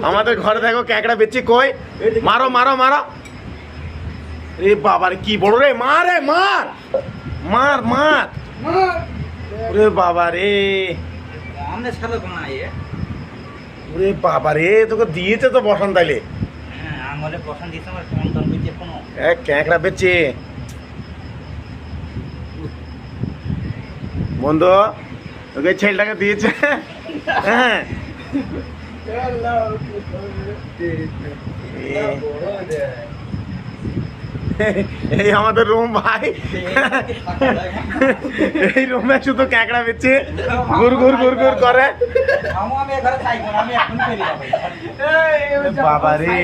আমাদের ঘরে দেখো ক্যাকড়া বেচছে কই, মারো মারো মারো। রে বাবা রে কি বড় রে, মার রে মার মার মার। রে বাবা রে, ওরে বাবা রে, তোকে দিয়েছে তো বসান তাইলে। ক্যাকড়া বেচছে বন্ধু, তোকে ছেলেটাকে দিয়েছে। হ্যাঁ এই আমাদের রুম ভাই, এই রুমে শুধু ক্যাকড়া বেচছে, গুড় গুড় গুড় গুড় করে। বাবা রে